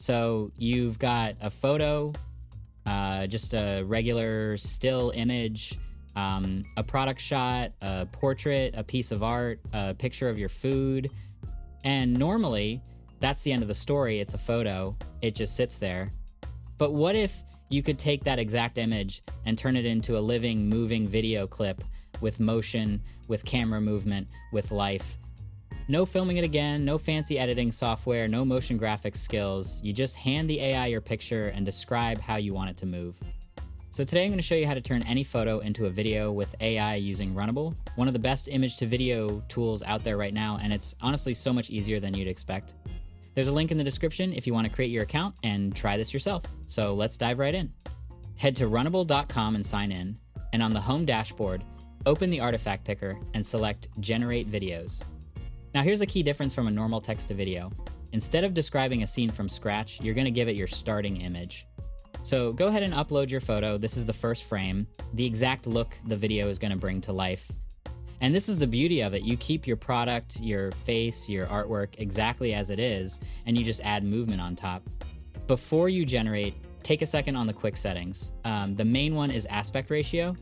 So you've got a photo, just a regular still image, a product shot, a portrait, a piece of art, a picture of your food. And normally, that's the end of the story. It's a photo. It just sits there. But what if you could take that exact image and turn it into a living, moving video clip with motion, with camera movement, with life? No filming it again, no fancy editing software, no motion graphics skills. You just hand the AI your picture and describe how you want it to move. So today I'm going to show you how to turn any photo into a video with AI using Runable, one of the best image to video tools out there right now, and it's honestly so much easier than you'd expect. There's a link in the description if you want to create your account and try this yourself. So let's dive right in. Head to runable.com and sign in, and on the home dashboard, open the artifact picker and select Generate Videos. Now here's the key difference from a normal text to video. Instead of describing a scene from scratch, you're going to give it your starting image. So go ahead and upload your photo. This is the first frame, the exact look the video is going to bring to life. And this is the beauty of it. You keep your product, your face, your artwork exactly as it is, and you just add movement on top. Before you generate, take a second on the quick settings. The main one is aspect ratio.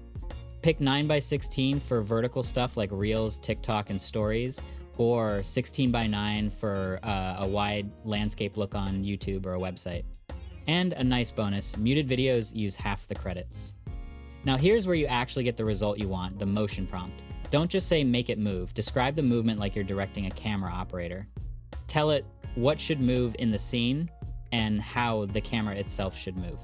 Pick 9:16 for vertical stuff like Reels, TikTok, and Stories, or 16:9 for a wide landscape look on YouTube or a website. And a nice bonus, muted videos use half the credits. Now here's where you actually get the result you want, the motion prompt. Don't just say make it move, describe the movement like you're directing a camera operator. Tell it what should move in the scene and how the camera itself should move.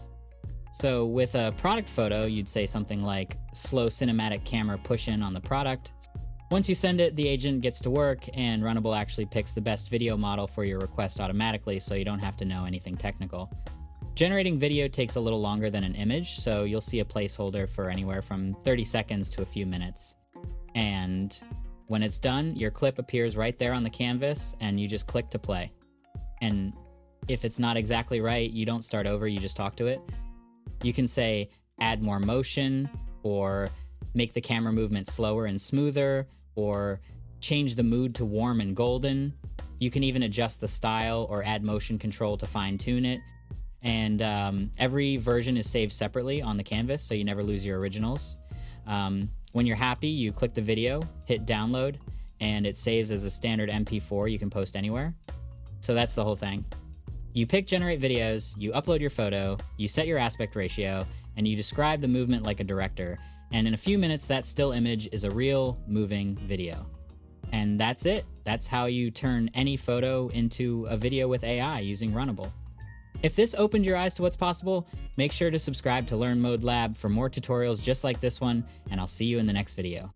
So with a product photo, you'd say something like slow cinematic camera push in on the product. Once you send it, the agent gets to work and Runable actually picks the best video model for your request automatically, so you don't have to know anything technical. Generating video takes a little longer than an image, so you'll see a placeholder for anywhere from 30 seconds to a few minutes. And when it's done, your clip appears right there on the canvas and you just click to play. And if it's not exactly right, you don't start over, you just talk to it. You can say add more motion, or make the camera movement slower and smoother, or change the mood to warm and golden. You can even adjust the style or add motion control to fine tune it. And every version is saved separately on the canvas, so you never lose your originals. When you're happy, you click the video, hit download, and it saves as a standard MP4 you can post anywhere. So that's the whole thing. You pick Generate Videos, you upload your photo, you set your aspect ratio, and you describe the movement like a director. And in a few minutes, that still image is a real moving video. And that's it. That's how you turn any photo into a video with AI using Runable. If this opened your eyes to what's possible, make sure to subscribe to Learn Mode Lab for more tutorials just like this one, and I'll see you in the next video.